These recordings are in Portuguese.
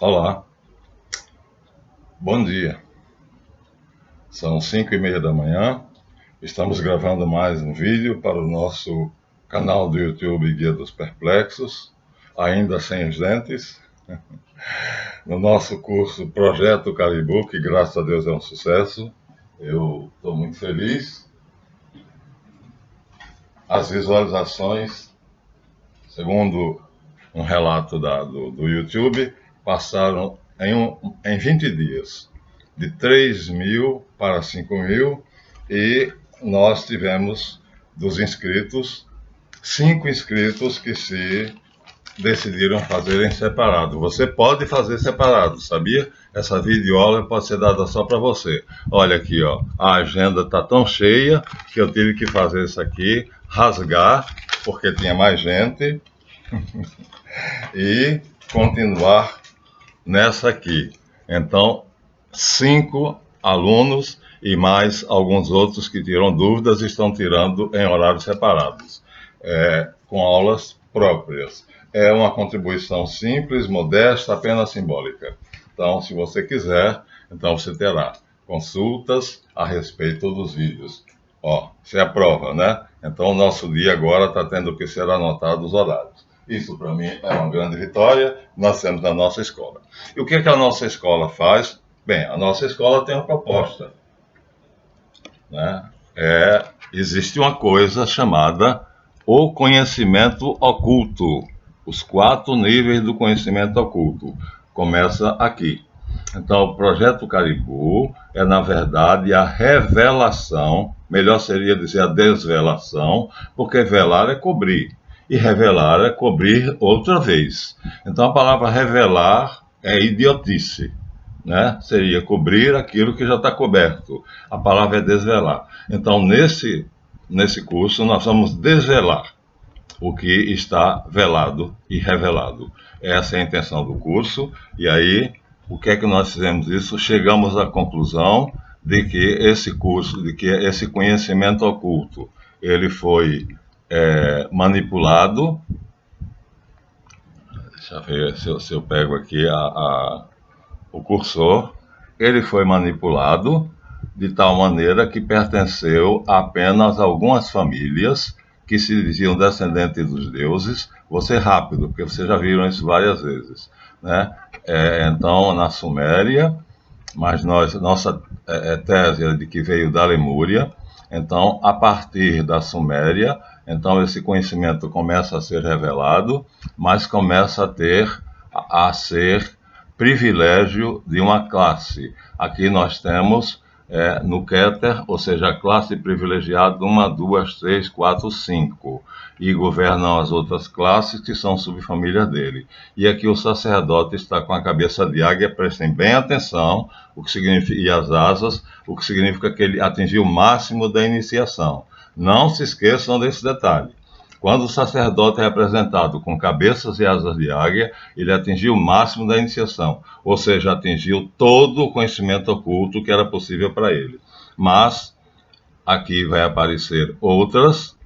Olá, bom dia. São 5:30 da manhã. Estamos gravando mais um vídeo para o nosso canal do YouTube Guia dos Perplexos, ainda sem os dentes, no nosso curso Projeto Caribu, que graças a Deus é um sucesso. Eu estou muito feliz. As visualizações, segundo um relato do YouTube, passaram em 20 dias, de 3.000 para 5.000, e nós tivemos dos inscritos, 5 inscritos que se decidiram fazer em separado. Você pode fazer separado, sabia? Essa videoaula pode ser dada só para você. Olha aqui, ó, a agenda está tão cheia que eu tive que fazer isso aqui, rasgar, porque tinha mais gente, e continuar nessa aqui. Então, 5 alunos e mais alguns outros que tiram dúvidas estão tirando em horários separados, com aulas próprias. É uma contribuição simples, modesta, apenas simbólica. Então, se você quiser, então você terá consultas a respeito dos vídeos. Ó, você aprova, né? Então, o nosso dia agora está tendo que ser anotado os horários. Isso, para mim, é uma grande vitória. Nós temos na nossa escola. E o que a nossa escola faz? Bem, a nossa escola tem uma proposta, né? Existe uma coisa chamada o conhecimento oculto. Os 4 níveis do conhecimento oculto. Começa aqui. Então, o Projeto Caribu é, na verdade, a revelação, melhor seria dizer a desvelação, porque velar é cobrir, e revelar é cobrir outra vez. Então, a palavra revelar é idiotice, né? Seria cobrir aquilo que já está coberto. A palavra é desvelar. Então, nesse curso, nós vamos desvelar o que está velado e revelado. Essa é a intenção do curso, e aí, o que é que nós fizemos isso? Chegamos à conclusão de que esse curso, de que esse conhecimento oculto, ele foi manipulado. Deixa eu ver se eu pego aqui o cursor. Ele foi manipulado de tal maneira que pertenceu apenas a algumas famílias que se diziam descendentes dos deuses. Vou ser rápido, porque vocês já viram isso várias vezes, né? Então, na Suméria, mas nossa tese é de que veio da Lemúria. Então, a partir da Suméria, então esse conhecimento começa a ser revelado, mas começa a ser privilégio de uma classe. Aqui nós temos no Keter, ou seja, a classe privilegiada 1, 2, 3, 4, 5, e governam as outras classes que são subfamílias dele. E aqui o sacerdote está com a cabeça de águia, prestem bem atenção, o que significa, e as asas, o que significa que ele atingiu o máximo da iniciação. Não se esqueçam desse detalhe. Quando o sacerdote é representado com cabeças e asas de águia, ele atingiu o máximo da iniciação, ou seja, atingiu todo o conhecimento oculto que era possível para ele. Mas aqui vai aparecer outras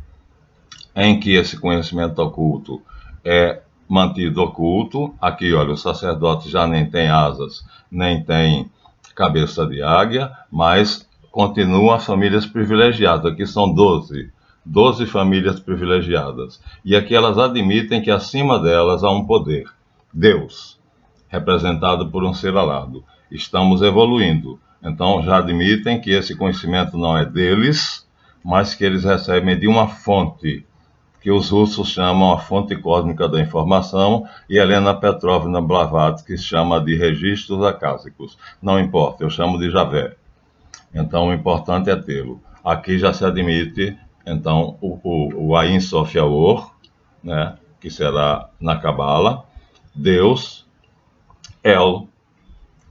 em que esse conhecimento oculto é mantido oculto. Aqui, olha, o sacerdote já nem tem asas, nem tem cabeça de águia, mas continuam as famílias privilegiadas. Aqui são 12 famílias privilegiadas. E aqui elas admitem que acima delas há um poder, Deus, representado por um ser alado. Estamos evoluindo. Então já admitem que esse conhecimento não é deles, mas que eles recebem de uma fonte, que os russos chamam a fonte cósmica da informação, e Helena Petrovna Blavatsky chama de registros acásicos. Não importa, eu chamo de Javé. Então o importante é tê-lo. Aqui já se admite, então, o Ain Sof Yaor, né, que será na Cabala, Deus, El,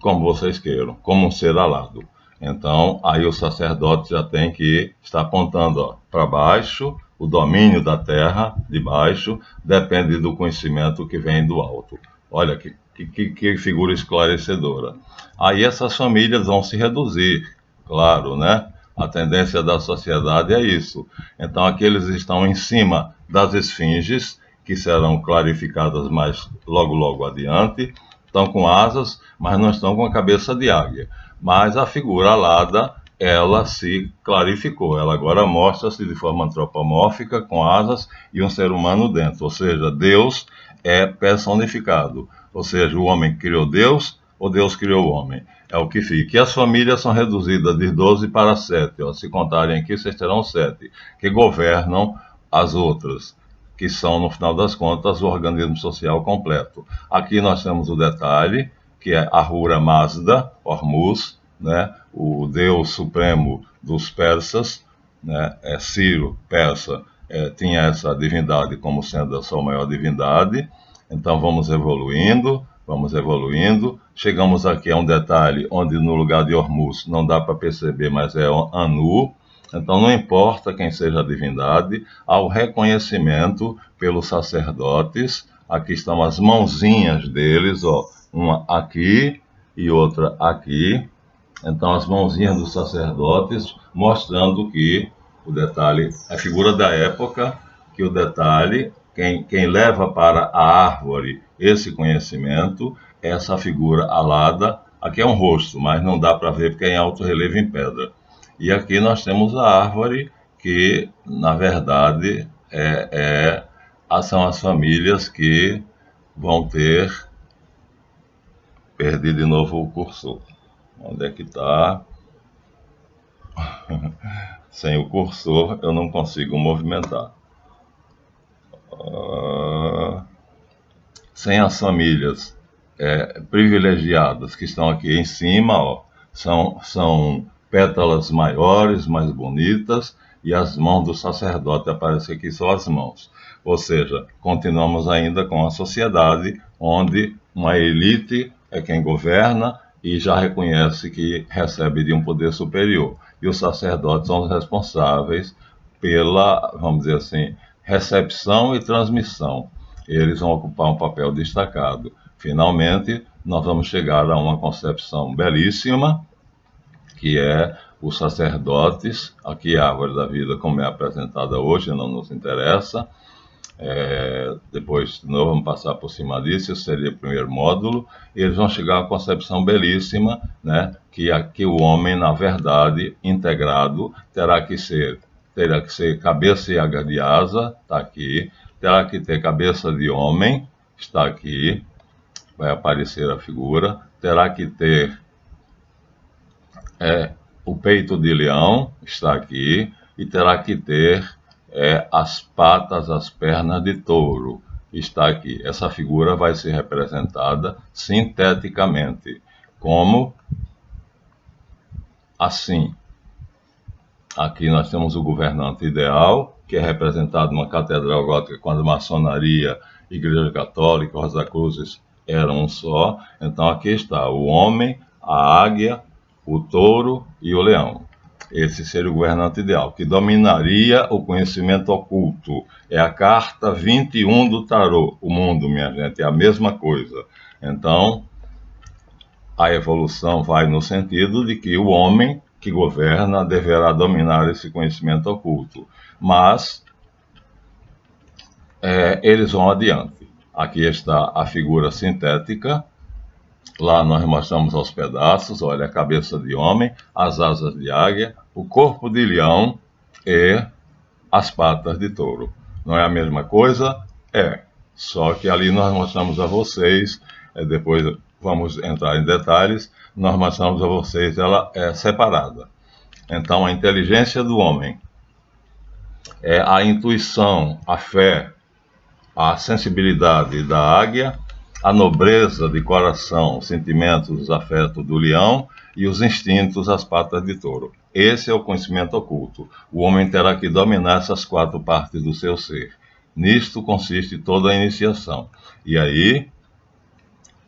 como vocês queiram, como um ser alado. Então, aí o sacerdote já tem que estar apontando para baixo, o domínio da terra, de baixo, depende do conhecimento que vem do alto. Olha que figura esclarecedora. Aí essas famílias vão se reduzir, claro, né? A tendência da sociedade é isso. Então, aqui eles estão em cima das esfinges, que serão clarificadas mais logo adiante, estão com asas, mas não estão com a cabeça de águia. Mas a figura alada, ela se clarificou, ela agora mostra-se de forma antropomórfica, com asas e um ser humano dentro, ou seja, Deus é personificado, ou seja, o homem criou Deus ou Deus criou o homem, é o que fica. E as famílias são reduzidas de 12 para 7, ó, se contarem aqui, vocês terão 7, que governam as outras, que são, no final das contas, o organismo social completo. Aqui nós temos o detalhe, que é Ahura Mazda, Hormuz, né, o deus supremo dos persas, né, Ciro, persa, tinha essa divindade como sendo a sua maior divindade. Então vamos evoluindo. Chegamos aqui a um detalhe onde no lugar de Hormuz não dá para perceber, mas é Anu. Então não importa quem seja a divindade, há o reconhecimento pelos sacerdotes. Aqui estão as mãozinhas deles, ó, uma aqui e outra aqui. Então as mãozinhas dos sacerdotes, mostrando que o detalhe é figura da época, que o detalhe, quem leva para a árvore esse conhecimento, essa figura alada, aqui é um rosto, mas não dá para ver porque é em alto relevo em pedra. E aqui nós temos a árvore que, na verdade, são as famílias que vão ter... Perdi de novo o cursor. Onde é que está? Sem o cursor eu não consigo movimentar. Sem as famílias privilegiadas que estão aqui em cima, ó, são pétalas maiores, mais bonitas, e as mãos do sacerdote aparecem aqui, são as mãos. Ou seja, continuamos ainda com a sociedade onde uma elite é quem governa e já reconhece que recebe de um poder superior. E os sacerdotes são os responsáveis pela, vamos dizer assim, recepção e transmissão. Eles vão ocupar um papel destacado. Finalmente, nós vamos chegar a uma concepção belíssima, que é os sacerdotes, aqui a árvore da vida como é apresentada hoje, não nos interessa. Depois, de novo, vamos passar por cima disso, esse seria o primeiro módulo, e eles vão chegar a uma concepção belíssima, né, que o homem, na verdade, integrado, terá que ser cabeça e águia de asa, está aqui, terá que ter cabeça de homem, está aqui, vai aparecer a figura, terá que ter o peito de leão, está aqui, e terá que ter as patas, as pernas de touro, está aqui. Essa figura vai ser representada sinteticamente, como assim. Aqui nós temos o governante ideal, que é representado numa catedral gótica, quando a maçonaria, Igreja Católica, Rosa Cruzes eram um só. Então aqui está o homem, a águia, o touro e o leão. Esse seria o governante ideal, que dominaria o conhecimento oculto. É a carta 21 do tarô. O mundo, minha gente, é a mesma coisa. Então, a evolução vai no sentido de que o homem que governa deverá dominar esse conhecimento oculto. Mas eles vão adiante. Aqui está a figura sintética. Lá nós mostramos aos pedaços, olha, a cabeça de homem, as asas de águia, o corpo de leão e as patas de touro. Não é a mesma coisa? Só que ali nós mostramos a vocês, depois vamos entrar em detalhes, nós mostramos a vocês, ela é separada. Então, a inteligência do homem, a intuição, a fé, a sensibilidade da águia, a nobreza de coração, os sentimentos, os afetos do leão e os instintos, as patas de touro. Esse é o conhecimento oculto. O homem terá que dominar essas 4 partes do seu ser. Nisto consiste toda a iniciação. E aí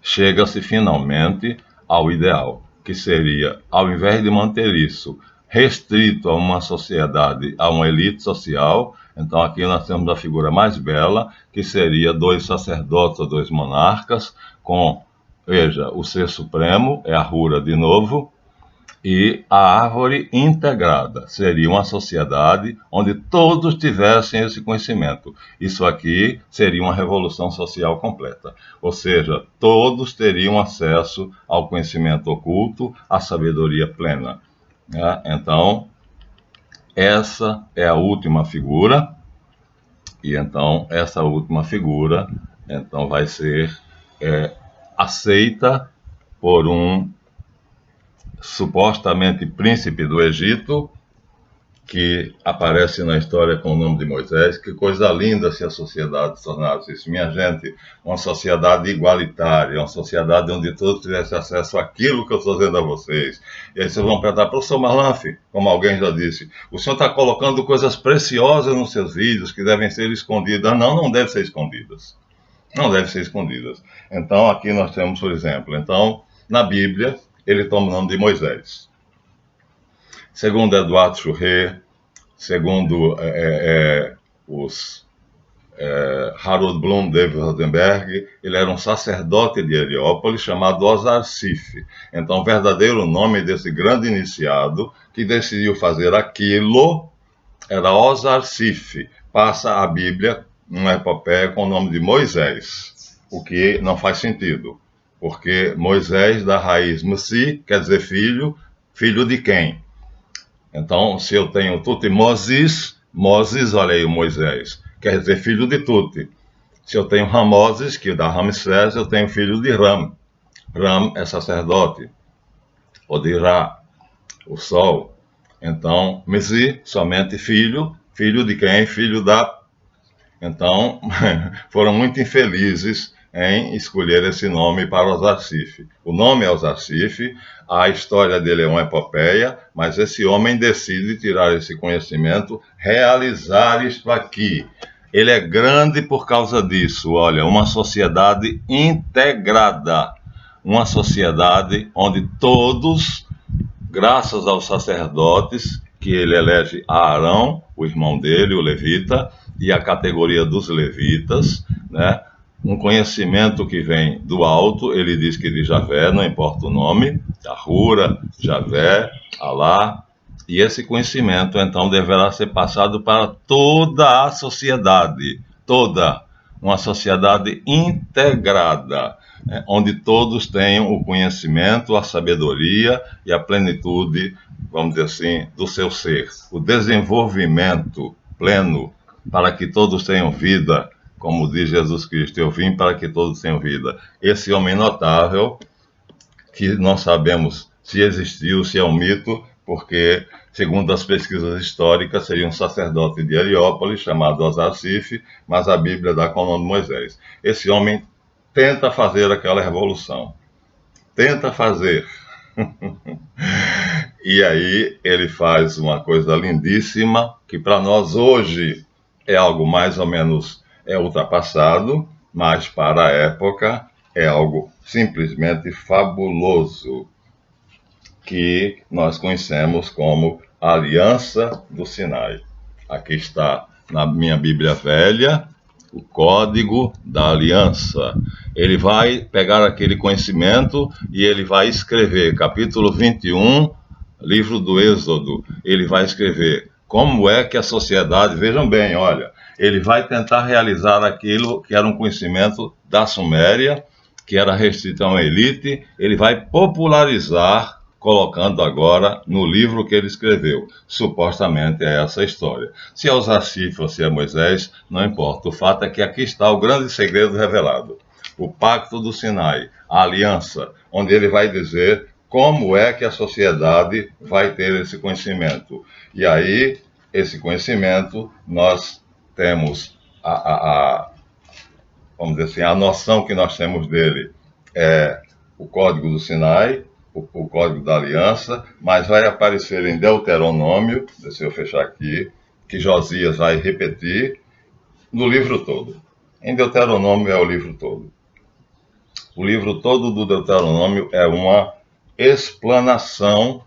chega-se finalmente ao ideal, que seria, ao invés de manter isso restrito a uma sociedade, a uma elite social, então aqui nós temos a figura mais bela, que seria 2 sacerdotes ou 2 monarcas, com, veja, o ser supremo, é Ahura de novo, E a árvore integrada seria uma sociedade onde todos tivessem esse conhecimento. Isso aqui seria uma revolução social completa. Ou seja, todos teriam acesso ao conhecimento oculto, à sabedoria plena, né? Então, essa é a última figura, e então essa última figura então vai ser aceita por um supostamente príncipe do Egito, que aparece na história com o nome de Moisés. Que coisa linda se a sociedade tornasse isso, minha gente, uma sociedade igualitária, uma sociedade onde todos tivessem acesso àquilo que eu estou dizendo a vocês. E aí vocês vão perguntar: professor Maluf, como alguém já disse, o senhor está colocando coisas preciosas nos seus vídeos que devem ser escondidas. Não, não devem ser escondidas. Não devem ser escondidas. Então, aqui nós temos, por exemplo, então, na Bíblia, ele toma o nome de Moisés. Segundo Eduardo Churret, segundo os Harold Bloom, David Rosenberg, ele era um sacerdote de Heliópolis chamado Osarsiph. Então, o verdadeiro nome desse grande iniciado que decidiu fazer aquilo era Osarsiph. Passa a Bíblia numa epopeia com o nome de Moisés, o que não faz sentido, porque Moisés, da raiz Musi, quer dizer filho, filho de quem? Então, se eu tenho Tutmoses, Moses, olha aí o Moisés, quer dizer filho de Tute. Se eu tenho Ramoses, que dá Ramsés, eu tenho filho de Ram. Ram é sacerdote, ou de Ra, o sol. Então, Mesi, somente filho, filho de quem? Filho da... Então, foram muito infelizes em escolher esse nome para Osarsiph. O nome é Osarsiph, a história dele é uma epopeia, mas esse homem decide tirar esse conhecimento, realizar isto aqui. Ele é grande por causa disso, olha, uma sociedade integrada, uma sociedade onde todos, graças aos sacerdotes, que ele elege a Arão, o irmão dele, o levita, e a categoria dos levitas, né? Um conhecimento que vem do alto, ele diz que de Javé, não importa o nome, Ahura, Javé, Alá, e esse conhecimento, então, deverá ser passado para toda a sociedade, toda, uma sociedade integrada, né? Onde todos tenham o conhecimento, a sabedoria e a plenitude, vamos dizer assim, do seu ser, o desenvolvimento pleno, para que todos tenham vida, como diz Jesus Cristo: eu vim para que todos tenham vida. Esse homem notável, que não sabemos se existiu, se é um mito, porque, segundo as pesquisas históricas, seria um sacerdote de Heliópolis, chamado Osarsiph, mas a Bíblia dá com o nome de Moisés. Esse homem tenta fazer aquela revolução. Tenta fazer. E aí ele faz uma coisa lindíssima, que para nós hoje é algo mais ou menos ultrapassado, mas para a época é algo simplesmente fabuloso, que nós conhecemos como a Aliança do Sinai. Aqui está na minha Bíblia Velha o Código da Aliança. Ele vai pegar aquele conhecimento e ele vai escrever, capítulo 21, livro do Êxodo, ele vai escrever como é que a sociedade, vejam bem, olha, ele vai tentar realizar aquilo que era um conhecimento da Suméria, que era restrito a uma elite, ele vai popularizar, colocando agora no livro que ele escreveu. Supostamente é essa a história. Se é Osarsiph ou se é Moisés, não importa. O fato é que aqui está o grande segredo revelado. O Pacto do Sinai, a aliança, onde ele vai dizer como é que a sociedade vai ter esse conhecimento. E aí, esse conhecimento, nós temos vamos dizer assim, a noção que nós temos dele é o Código do Sinai, o Código da Aliança, mas vai aparecer em Deuteronômio, deixa eu fechar aqui, que Josias vai repetir no livro todo. Em Deuteronômio é o livro todo. O livro todo do Deuteronômio é uma explanação,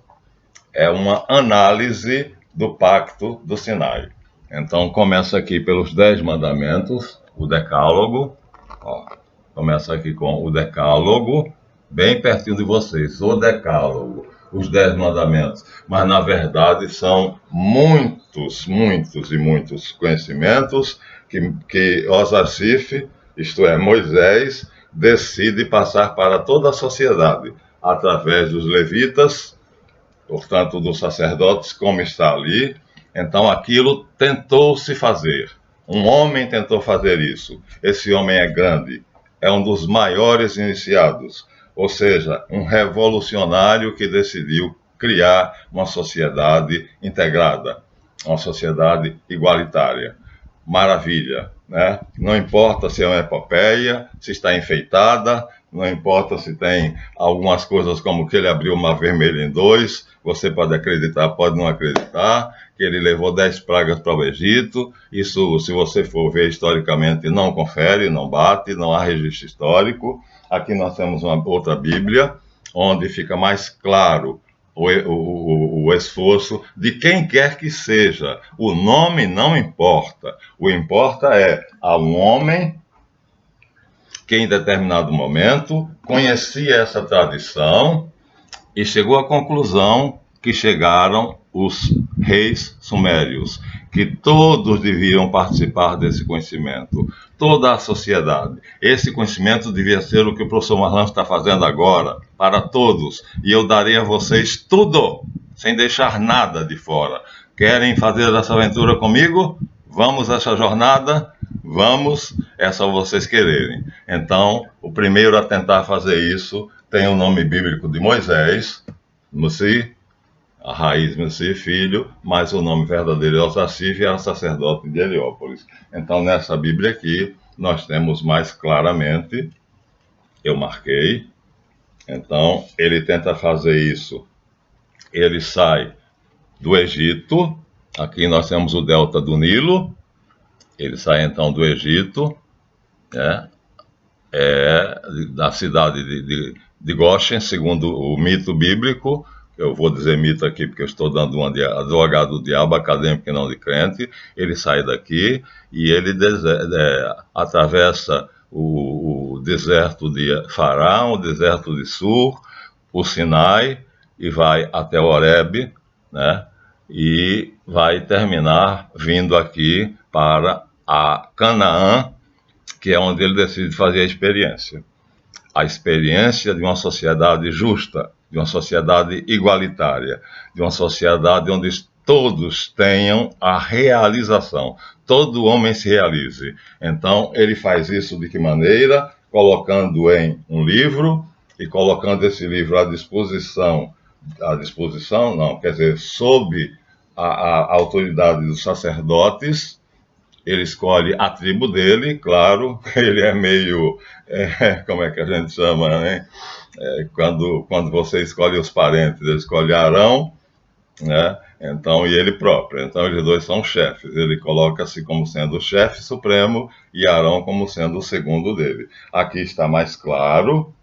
é uma análise do Pacto do Sinai. Então começa aqui pelos 10 mandamentos, o Decálogo. Ó, começa aqui com o Decálogo, bem pertinho de vocês, o Decálogo, os 10 mandamentos, mas na verdade são muitos, muitos e muitos conhecimentos que Osasif, isto é, Moisés, decide passar para toda a sociedade, através dos levitas, portanto dos sacerdotes, como está ali. Então aquilo tentou-se fazer. Um homem tentou fazer isso. Esse homem é grande, é um dos maiores iniciados, ou seja, um revolucionário que decidiu criar uma sociedade integrada, uma sociedade igualitária. Maravilha, né? Não importa se é uma epopeia, se está enfeitada, não importa se tem algumas coisas como que ele abriu o Mar Vermelho em dois, você pode acreditar, pode não acreditar, que ele levou 10 pragas para o Egito. Isso, se você for ver historicamente, não confere, não bate, não há registro histórico. Aqui nós temos uma outra Bíblia, onde fica mais claro o esforço de quem quer que seja. O nome não importa. O importa é a um homem que em determinado momento conhecia essa tradição e chegou à conclusão que chegaram os reis sumérios, que todos deviam participar desse conhecimento, toda a sociedade. Esse conhecimento devia ser o que o professor Marlon está fazendo agora, para todos, e eu darei a vocês tudo, sem deixar nada de fora. Querem fazer essa aventura comigo? Vamos a essa jornada? Vamos, é só vocês quererem. Então, o primeiro a tentar fazer isso tem o nome bíblico de Moisés, Mussi, a raiz Mussi, filho, mas o nome verdadeiro é Osasif e era sacerdote de Heliópolis. Então, nessa Bíblia aqui, nós temos mais claramente, eu marquei, então, ele tenta fazer isso. Ele sai do Egito, aqui nós temos o delta do Nilo, ele sai então do Egito, né? Da cidade de Goshen, segundo o mito bíblico. Eu vou dizer mito aqui porque eu estou dando uma de advogado do diabo, acadêmico e não de crente. Ele sai daqui e ele atravessa o deserto de Faraó, o deserto de Sur, o Sinai, e vai até Horebe, né? E vai terminar vindo aqui para a Canaã, que é onde ele decide fazer a experiência de uma sociedade justa, de uma sociedade igualitária, de uma sociedade onde todos tenham a realização, todo homem se realize. Então, ele faz isso de que maneira? Colocando em um livro e colocando esse livro à disposição não, quer dizer, sob a autoridade dos sacerdotes. Ele escolhe a tribo dele, claro, ele é meio, como é que a gente chama, né? Quando você escolhe os parentes, ele escolhe Arão, né? Então, e ele próprio. Então, eles dois são chefes. Ele coloca-se como sendo o chefe supremo e Arão como sendo o segundo dele. Aqui está mais claro.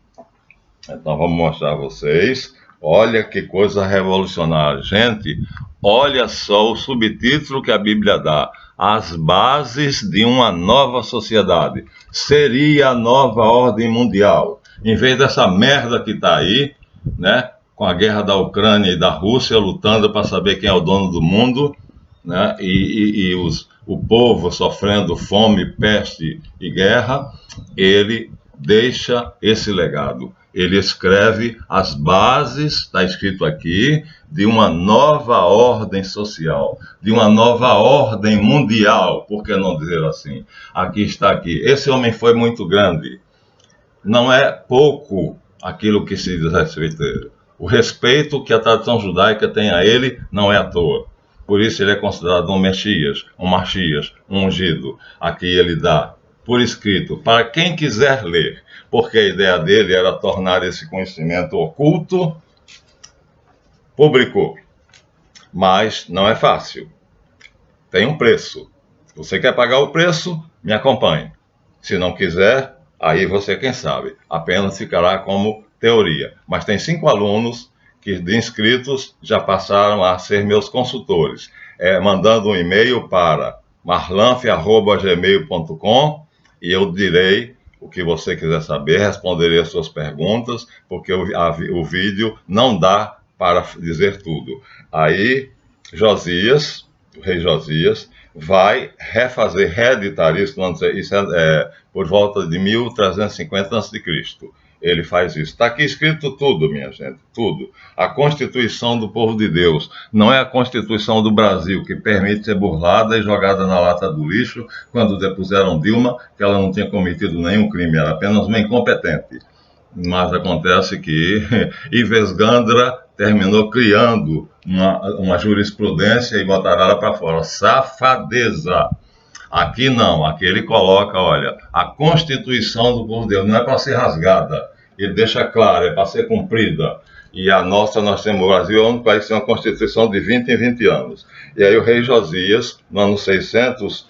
Então, vamos mostrar a vocês. Olha que coisa revolucionária. Gente, olha só o subtítulo que a Bíblia dá. As bases de uma nova sociedade. Seria a nova ordem mundial. Em vez dessa merda que está aí, né, com a guerra da Ucrânia e da Rússia lutando para saber quem é o dono do mundo, né, o povo sofrendo fome, peste e guerra, ele deixa esse legado. Ele escreve as bases, está escrito aqui, de uma nova ordem social, de uma nova ordem mundial, por que não dizer assim? Aqui está aqui. Esse homem foi muito grande. Não é pouco aquilo que se diz respeito a ele. O respeito que a tradição judaica tem a ele não é à toa. Por isso ele é considerado um Messias, um Marchias, um ungido. Aqui ele dá por escrito, para quem quiser ler, porque a ideia dele era tornar esse conhecimento oculto público. Mas não é fácil. Tem um preço. Se você quer pagar o preço, me acompanhe. Se não quiser, aí você, quem sabe, apenas ficará como teoria. Mas tem 5 alunos que, de inscritos, já passaram a ser meus consultores, mandando um e-mail para marlanf@gmail.com e eu direi o que você quiser saber, responderei as suas perguntas, porque o vídeo não dá para dizer tudo. Aí, Josias, o rei Josias, vai reeditar isso, isso por volta de 1350 a.C. Ele faz isso. Está aqui escrito tudo, minha gente, tudo. A Constituição do povo de Deus não é a Constituição do Brasil, que permite ser burlada e jogada na lata do lixo quando depuseram Dilma, que ela não tinha cometido nenhum crime, era apenas uma incompetente. Mas acontece que Ives Gandra terminou criando uma jurisprudência e botaram ela para fora. Safadeza! Aqui não, aqui ele coloca, olha, a Constituição do povo de Deus não é para ser rasgada, ele deixa claro, é para ser cumprida. E a nossa, nós temos o Brasil, é um país que tem uma Constituição de 20 em 20 anos. E aí o rei Josias, no ano 600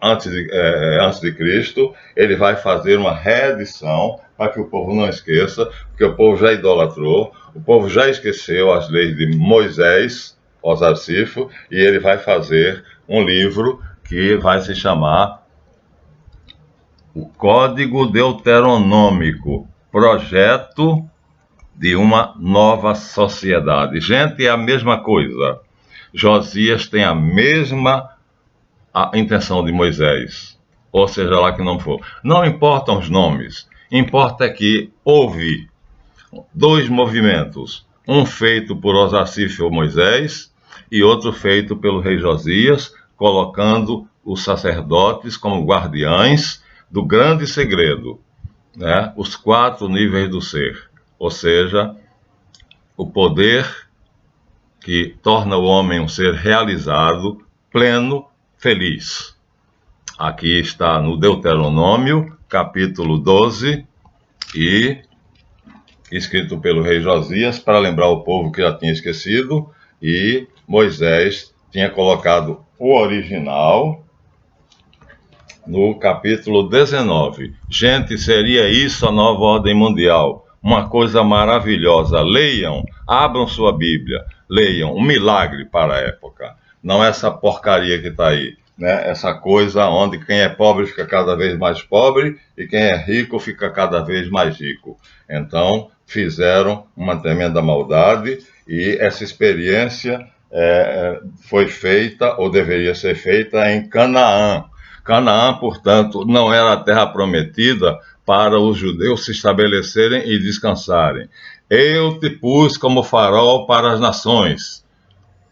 antes de Cristo, ele vai fazer uma reedição para que o povo não esqueça, porque o povo já idolatrou, o povo já esqueceu as leis de Moisés, Osarcifo, e ele vai fazer um livro que vai se chamar o Código Deuteronômico, projeto de uma nova sociedade. Gente, é a mesma coisa. Josias tem a mesma intenção de Moisés, ou seja lá que não for. Não importam os nomes, importa é que houve dois movimentos, um feito por Osarcifo Moisés e outro feito pelo rei Josias, colocando os sacerdotes como guardiães do grande segredo, né? Os 4 níveis do ser, ou seja, o poder que torna o homem um ser realizado, pleno, feliz. Aqui está no Deuteronômio, capítulo 12, e escrito pelo rei Josias, para lembrar o povo que já tinha esquecido, e Moisés tinha colocado o original no capítulo 19. Gente, seria isso a nova ordem mundial? Uma coisa maravilhosa. Leiam, abram sua Bíblia, leiam, um milagre para a época. Não essa porcaria que está aí, né? Essa coisa onde quem é pobre fica cada vez mais pobre e quem é rico fica cada vez mais rico. Então, fizeram uma tremenda maldade e essa experiência foi feita, ou deveria ser feita, em Canaã. Canaã, portanto, não era a terra prometida para os judeus se estabelecerem e descansarem. Eu te pus como farol para as nações,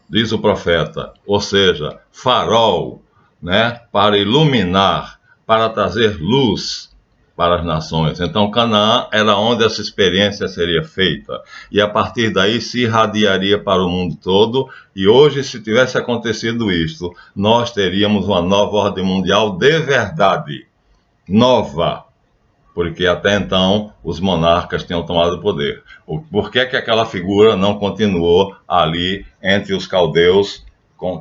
diz o profeta, ou seja, farol, né, para iluminar, para trazer luz para as nações. Então, Canaã era onde essa experiência seria feita. E a partir daí se irradiaria para o mundo todo. E hoje, se tivesse acontecido isto, nós teríamos uma nova ordem mundial de verdade. Nova. Porque até então os monarcas tinham tomado o poder. Por que aquela figura não continuou ali entre os caldeus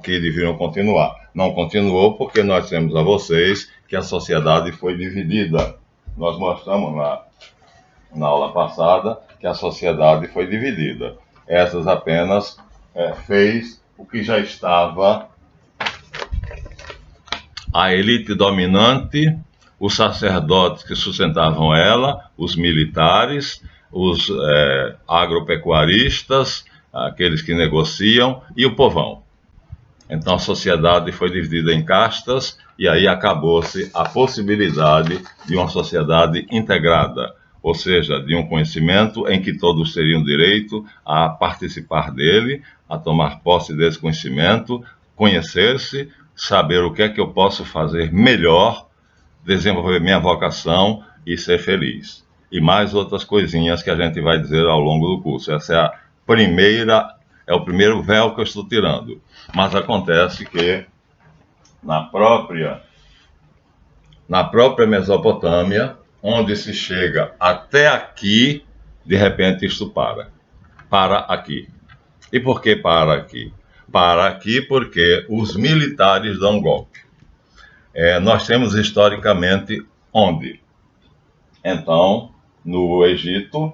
que deveriam continuar? Não continuou porque nós dissemos a vocês que a sociedade foi dividida. Nós mostramos na aula passada que a sociedade foi dividida. Essas apenas fez o que já estava a elite dominante, os sacerdotes que sustentavam ela, os militares, os agropecuaristas, aqueles que negociam, e o povão. Então a sociedade foi dividida em castas e aí acabou-se a possibilidade de uma sociedade integrada, ou seja, de um conhecimento em que todos teriam direito a participar dele, a tomar posse desse conhecimento, conhecer-se, saber o que é que eu posso fazer melhor, desenvolver minha vocação e ser feliz. E mais outras coisinhas que a gente vai dizer ao longo do curso. Essa é o primeiro véu que eu estou tirando. Mas acontece que na própria Mesopotâmia, onde se chega até aqui, de repente isto para. Para aqui. E por que para aqui? Para aqui porque os militares dão golpe. Nós temos historicamente onde? Então, no Egito,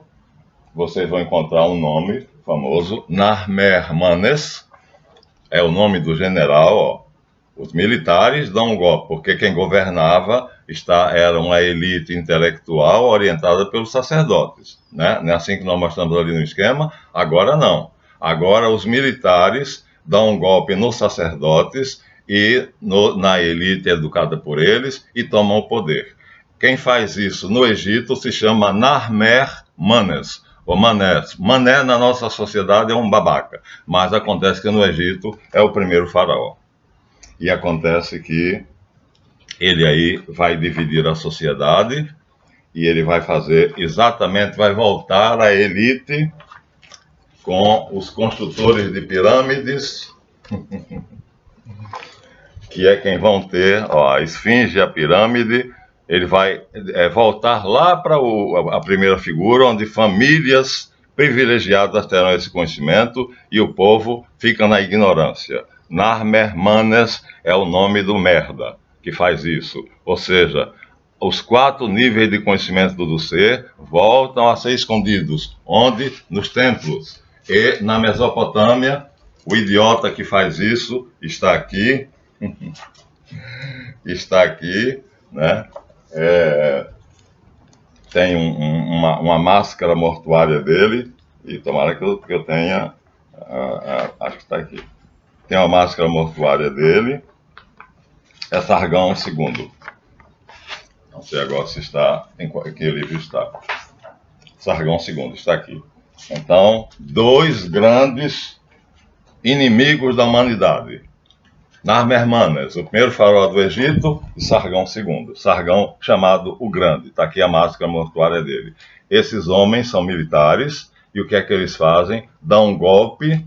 vocês vão encontrar um nome famoso, Narmer-Manes, é o nome do general, ó. Os militares dão um golpe, porque quem governava era uma elite intelectual orientada pelos sacerdotes, né? Não é assim que nós mostramos ali no esquema? Agora não. Agora os militares dão um golpe nos sacerdotes e na elite educada por eles e tomam o poder. Quem faz isso no Egito se chama Narmer Manes, ou Manés. Mané na nossa sociedade é um babaca, mas acontece que no Egito é o primeiro faraó. E acontece que ele aí vai dividir a sociedade e ele vai fazer exatamente, vai voltar à elite com os construtores de pirâmides, que é quem vão ter, ó, a esfinge, a pirâmide. Ele vai voltar lá para a primeira figura, onde famílias privilegiadas terão esse conhecimento e o povo fica na ignorância. Narmer Manes é o nome do merda que faz isso. Ou seja, os 4 níveis de conhecimento do ser voltam a ser escondidos. Onde? Nos templos. E na Mesopotâmia, o idiota que faz isso está aqui. Está aqui, né? Tem uma máscara mortuária dele, e tomara que eu tenha, acho que está aqui. Tem uma máscara mortuária dele, é Sargão II. Não sei agora se está, em que livro está. Sargão II está aqui. Então, 2 grandes inimigos da humanidade. Narmer Manes, o primeiro faraó do Egito, e Sargão II. Sargão chamado o Grande, está aqui a máscara mortuária dele. Esses homens são militares, e o que é que eles fazem? Dão um golpe,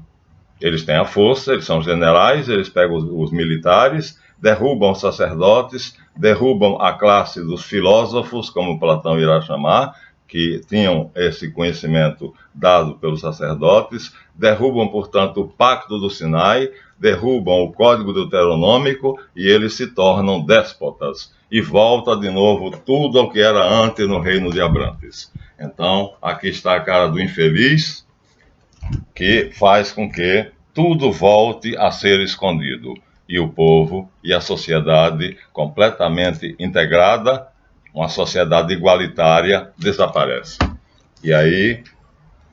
eles têm a força, eles são generais, eles pegam os militares, derrubam os sacerdotes, derrubam a classe dos filósofos, como Platão irá chamar, que tinham esse conhecimento dado pelos sacerdotes, derrubam, portanto, o Pacto do Sinai, derrubam o Código Deuteronômico e eles se tornam déspotas. E volta de novo tudo ao que era antes no reino de Abrantes. Então, aqui está a cara do infeliz, que faz com que tudo volte a ser escondido. E o povo e a sociedade completamente integrada, uma sociedade igualitária, desaparece. E aí,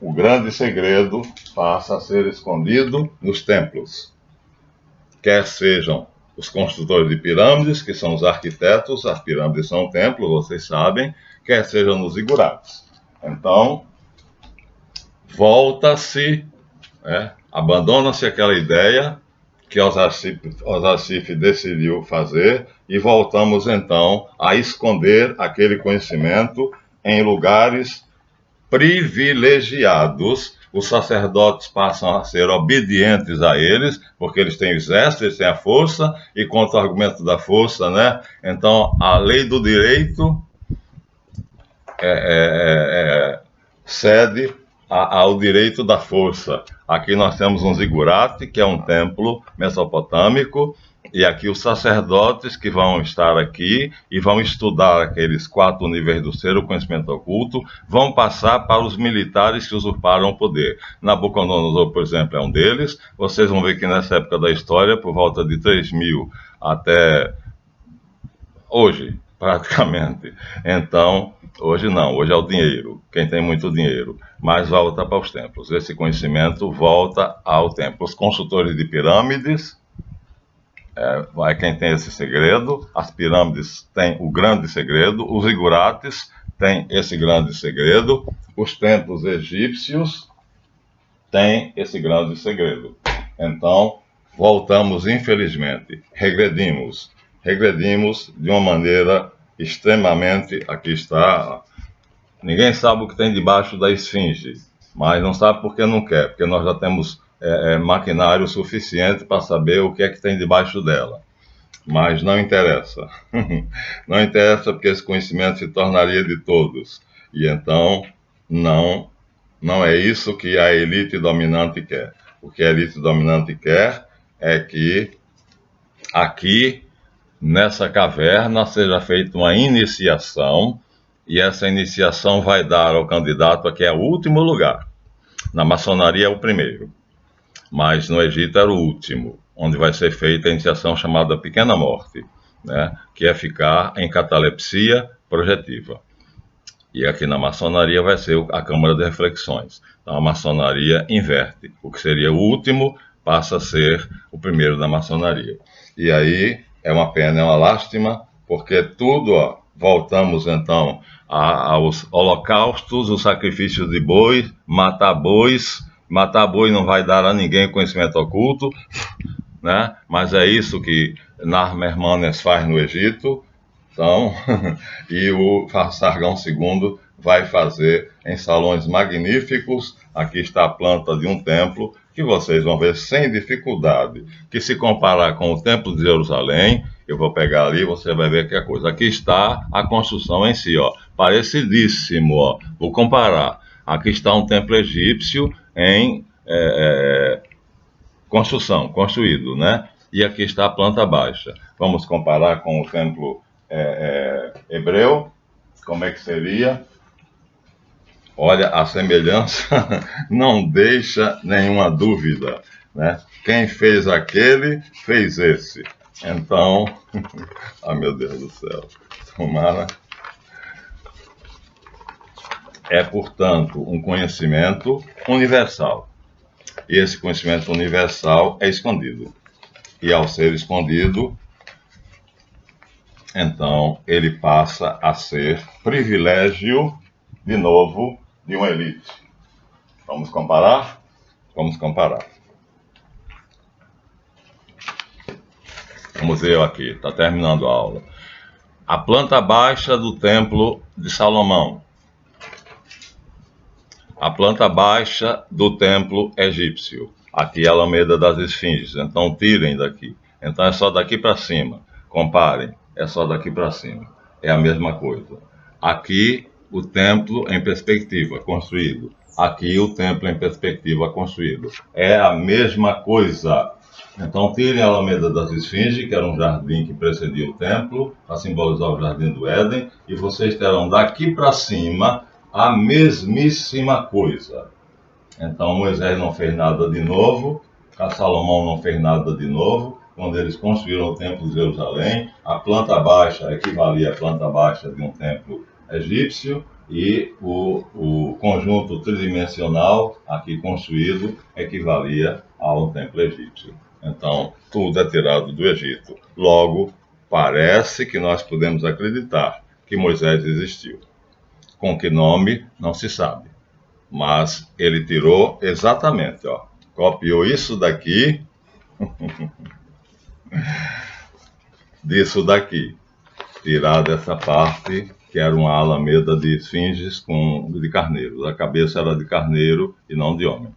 o grande segredo passa a ser escondido nos templos. Quer sejam os construtores de pirâmides, que são os arquitetos, as pirâmides são templos, vocês sabem, quer sejam nos zigurates. Então, volta-se, abandona-se aquela ideia que Osasif decidiu fazer e voltamos então a esconder aquele conhecimento em lugares privilegiados. Os sacerdotes passam a ser obedientes a eles, porque eles têm o exército, eles têm a força, e contra o argumento da força, né? Então, a lei do direito cede ao direito da força. Aqui nós temos um zigurate, que é um templo mesopotâmico, e aqui os sacerdotes que vão estar aqui e vão estudar aqueles 4 níveis do ser, o conhecimento oculto, vão passar para os militares que usurparam o poder. Nabucodonosor, por exemplo, é um deles. Vocês vão ver que nessa época da história, por volta de 3000 até hoje, praticamente. Então, hoje não, hoje é o dinheiro, quem tem muito dinheiro, mas volta para os templos. Esse conhecimento volta ao templo. Os construtores de pirâmides, vai quem tem esse segredo, as pirâmides têm o grande segredo, os zigurates têm esse grande segredo, os templos egípcios têm esse grande segredo. Então, voltamos, infelizmente, regredimos de uma maneira extremamente, aqui está, ninguém sabe o que tem debaixo da esfinge, mas não sabe porque não quer, porque nós já temos maquinário suficiente para saber o que é que tem debaixo dela. Mas não interessa. Não interessa porque esse conhecimento se tornaria de todos. E então, não é isso que a elite dominante quer. O que a elite dominante quer é que aqui, nessa caverna, seja feita uma iniciação, e essa iniciação vai dar ao candidato a que é o último lugar. Na maçonaria é o primeiro, mas no Egito era o último, onde vai ser feita a iniciação chamada Pequena Morte. né, que é ficar em catalepsia projetiva. E aqui na maçonaria vai ser a Câmara de Reflexões. Então a maçonaria inverte. O que seria o último passa a ser o primeiro da maçonaria. E aí é uma pena, é uma lástima, porque tudo, ó, voltamos então aos holocaustos, os sacrifícios de bois. Matar boi não vai dar a ninguém conhecimento oculto, né? Mas é isso que Narmer Manes faz no Egito. Então, e o Sargão II vai fazer em salões magníficos. Aqui está a planta de um templo que vocês vão ver sem dificuldade, que se comparar com o Templo de Jerusalém, eu vou pegar ali, você vai ver que é coisa. Aqui está a construção em si, ó, parecidíssimo, ó. Vou comparar. Aqui está um templo egípcio em construído, né? E aqui está a planta baixa. Vamos comparar com o templo hebreu, como é que seria? Olha, a semelhança não deixa nenhuma dúvida, né? Quem fez aquele, fez esse. Então, ah, meu Deus do céu, tomara. É, portanto, um conhecimento universal. E esse conhecimento universal é escondido. E ao ser escondido, então ele passa a ser privilégio, de novo, de uma elite. Vamos comparar? Vamos comparar. Vamos ver aqui, está terminando a aula. A planta baixa do Templo de Salomão. A planta baixa do Templo egípcio. Aqui é a Alameda das Esfinges, então tirem daqui. Então é só daqui para cima. Comparem, é só daqui para cima. É a mesma coisa. Aqui o templo em perspectiva, construído. Aqui o templo em perspectiva, construído. É a mesma coisa. Então tirem a Alameda das Esfinges, que era um jardim que precedia o templo, para simbolizar o Jardim do Éden, e vocês terão daqui para cima a mesmíssima coisa. Então Moisés não fez nada de novo, Salomão não fez nada de novo. Quando eles construíram o templo de Jerusalém, a planta baixa equivalia à planta baixa de um templo egípcio, e o conjunto tridimensional aqui construído equivalia a um templo egípcio. Então, tudo é tirado do Egito. Logo, parece que nós podemos acreditar que Moisés existiu. Com que nome, não se sabe. Mas ele tirou exatamente, ó, copiou isso daqui, disso daqui, tirar dessa parte, que era uma alameda de esfinges de carneiros. A cabeça era de carneiro e não de homem.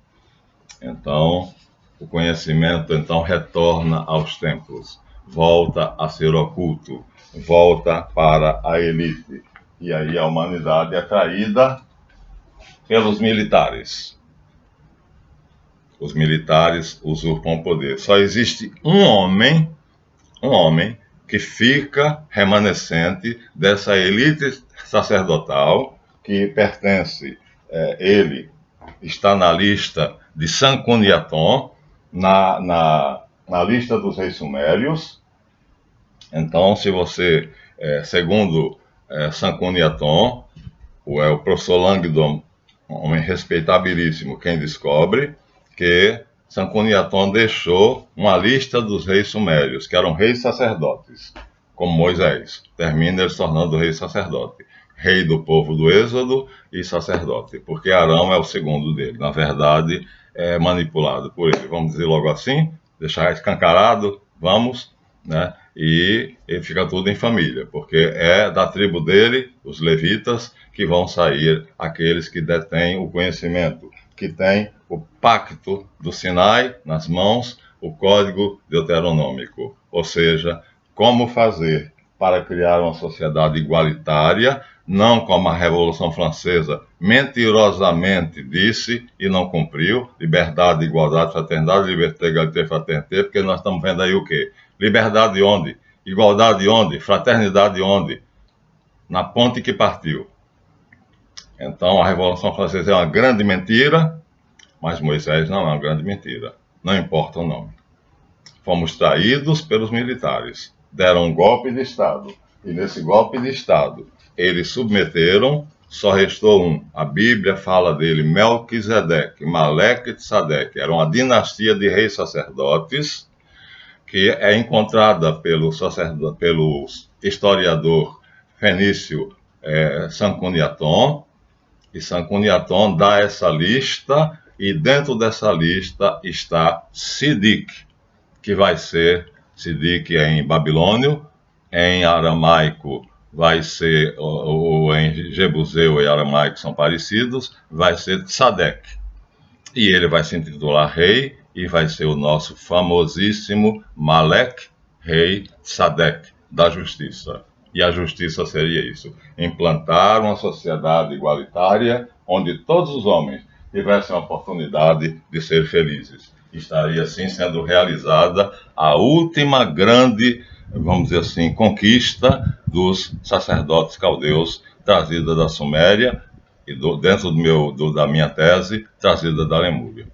Então, o conhecimento então retorna aos templos, volta a ser oculto, volta para a elite. E aí a humanidade é traída pelos militares. Os militares usurpam o poder. Só existe um homem que fica remanescente dessa elite sacerdotal que pertence, ele está na lista de Sanconiaton, na lista dos reis sumérios. Então, se você, segundo Sanconiaton, o professor Langdon, um homem respeitabilíssimo, quem descobre que Sanconiaton deixou uma lista dos reis sumérios, que eram reis sacerdotes, como Moisés. Termina ele se tornando rei sacerdote. Rei do povo do Êxodo e sacerdote, porque Arão é o segundo dele. Na verdade, é manipulado por ele. Vamos dizer logo assim, deixar escancarado, vamos, né? E fica tudo em família, porque é da tribo dele, os levitas, que vão sair aqueles que detêm o conhecimento, que têm o pacto do Sinai nas mãos, o código deuteronômico, ou seja, como fazer para criar uma sociedade igualitária, não como a Revolução Francesa mentirosamente disse e não cumpriu, liberdade, igualdade, fraternidade, liberté, égalité, fraternité, porque nós estamos vendo aí o quê? Liberdade onde? Igualdade onde? Fraternidade onde? Na ponte que partiu. Então a Revolução Francesa é uma grande mentira, mas Moisés não é uma grande mentira. Não importa o nome. Fomos traídos pelos militares. deram um golpe de Estado. E nesse golpe de Estado, eles submeteram, só restou um. A Bíblia fala dele, Melquisedeque, Maleque Tzadeque. Era uma dinastia de reis sacerdotes que é encontrada pelo historiador fenício Sanconiaton, e Sanconiaton dá essa lista, e dentro dessa lista está Sidik, que vai ser, Sidik em babilônio, em aramaico vai ser, ou em jebuseu e aramaico são parecidos, vai ser Tzadek. E ele vai se intitular rei, e vai ser o nosso famosíssimo Malek, rei Tzadek, da justiça. E a justiça seria isso: implantar uma sociedade igualitária onde todos os homens tivessem a oportunidade de ser felizes. Estaria assim sendo realizada a última grande, vamos dizer assim, conquista dos sacerdotes caldeus, trazida da Suméria e dentro da minha tese, trazida da Lemúria.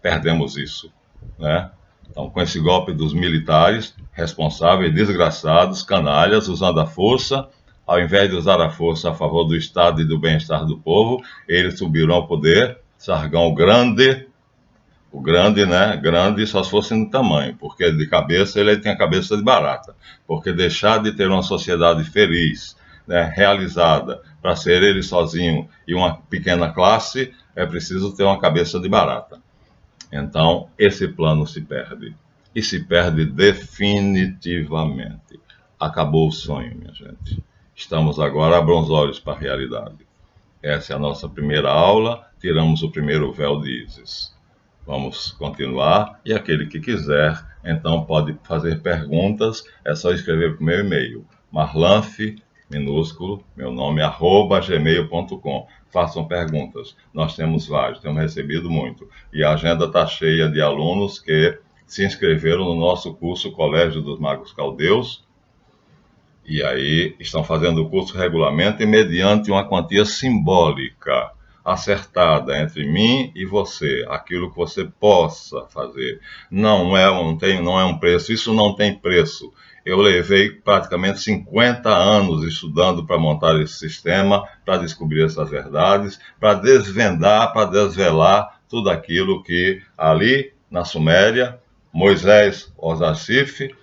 Perdemos isso, né? Então, com esse golpe dos militares responsáveis, desgraçados, canalhas, usando a força, ao invés de usar a força a favor do Estado e do bem-estar do povo, eles subiram ao poder. Sargão grande, o grande, né? Grande só se fosse no tamanho, porque de cabeça ele tem a cabeça de barata. Porque deixar de ter uma sociedade feliz, né, realizada, para ser ele sozinho e uma pequena classe, é preciso ter uma cabeça de barata. Então, esse plano se perde. E se perde definitivamente. Acabou o sonho, minha gente. Estamos agora a abrir os olhos para a realidade. Essa é a nossa primeira aula. Tiramos o primeiro véu de Ísis. Vamos continuar. E aquele que quiser, então pode fazer perguntas. É só escrever para o meu e-mail. Marlanf, minúsculo, meu nome, @gmail.com. Façam perguntas. Nós temos vários, temos recebido muito. E a agenda está cheia de alunos que se inscreveram no nosso curso Colégio dos Magos Caldeus. E aí estão fazendo o curso regularmente mediante uma quantia simbólica, acertada entre mim e você, aquilo que você possa fazer. Não é um preço, isso não tem preço. Eu levei praticamente 50 anos estudando para montar esse sistema, para descobrir essas verdades, para desvendar, para desvelar tudo aquilo que ali na Suméria, Moisés, Osasif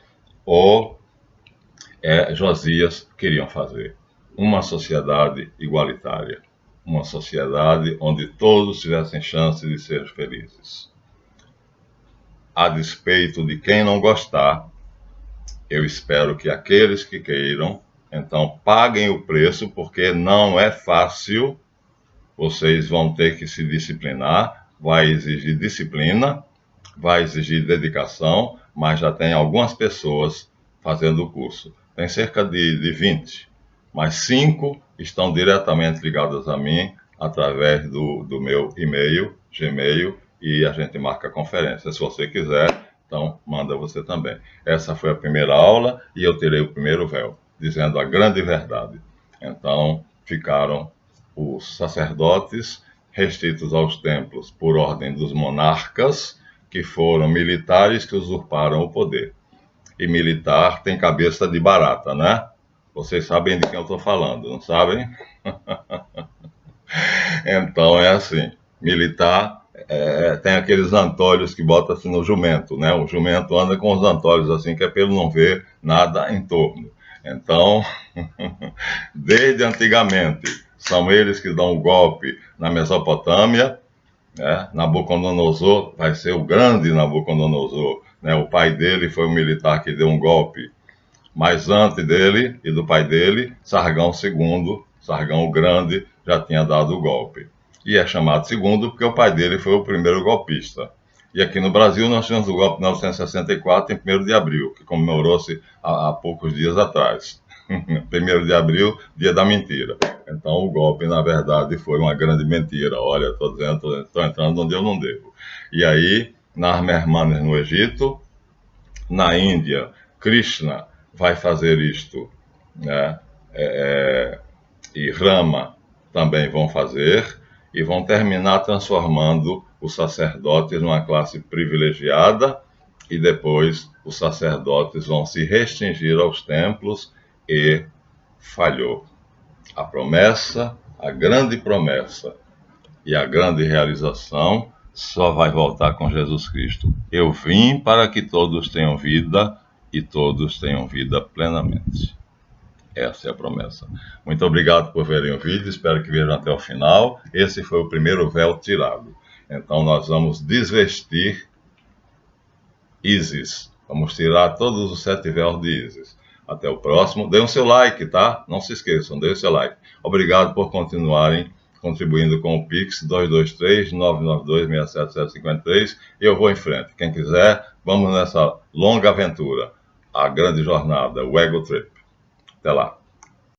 ou Josias queriam fazer. Uma sociedade igualitária. Uma sociedade onde todos tivessem chance de ser felizes. A despeito de quem não gostar, eu espero que aqueles que queiram, então, paguem o preço, porque não é fácil. Vocês vão ter que se disciplinar, vai exigir disciplina, vai exigir dedicação, mas já tem algumas pessoas fazendo o curso. Tem cerca de 20, mas 5 estão diretamente ligadas a mim através do meu e-mail, Gmail, e a gente marca a conferência. Se você quiser, então manda você também. Essa foi a primeira aula e eu tirei o primeiro véu, dizendo a grande verdade. Então, ficaram os sacerdotes restritos aos templos por ordem dos monarcas, que foram militares que usurparam o poder. E militar tem cabeça de barata, né? Vocês sabem de quem eu estou falando, não sabem? Então é assim, militar tem aqueles antolhos que bota assim no jumento, né? O jumento anda com os antolhos assim, que é para ele não ver nada em torno. Então, desde antigamente, são eles que dão o golpe na Mesopotâmia, né? Nabucodonosor vai ser o grande Nabucodonosor, né? O pai dele foi um militar que deu um golpe, mas antes dele e do pai dele, Sargão II, Sargão o Grande, já tinha dado o golpe. E é chamado segundo porque o pai dele foi o primeiro golpista. E aqui no Brasil nós tivemos o golpe de 1964, em 1º de abril, que comemorou-se há poucos dias atrás. 1º de abril, dia da mentira. Então o golpe, na verdade, foi uma grande mentira. Olha, estou entrando onde eu não devo. E aí, nas Mermanas no Egito, na Índia, Krishna vai fazer isto, né? E Rama também vão fazer, e vão terminar transformando os sacerdotes numa classe privilegiada, e depois os sacerdotes vão se restringir aos templos e falhou. A promessa, a grande promessa e a grande realização só vai voltar com Jesus Cristo. Eu vim para que todos tenham vida e todos tenham vida plenamente. Essa é a promessa. Muito obrigado por verem o vídeo, espero que vejam até o final. Esse foi o primeiro véu tirado. Então nós vamos desvestir Ísis. Vamos tirar todos os 7 véus de Ísis. Até o próximo. Dêem o seu like, tá? Não se esqueçam, dêem o seu like. Obrigado por continuarem contribuindo com o Pix 223-992-67753. E eu vou em frente. Quem quiser, vamos nessa longa aventura. A grande jornada, o Ego Trip. Até lá.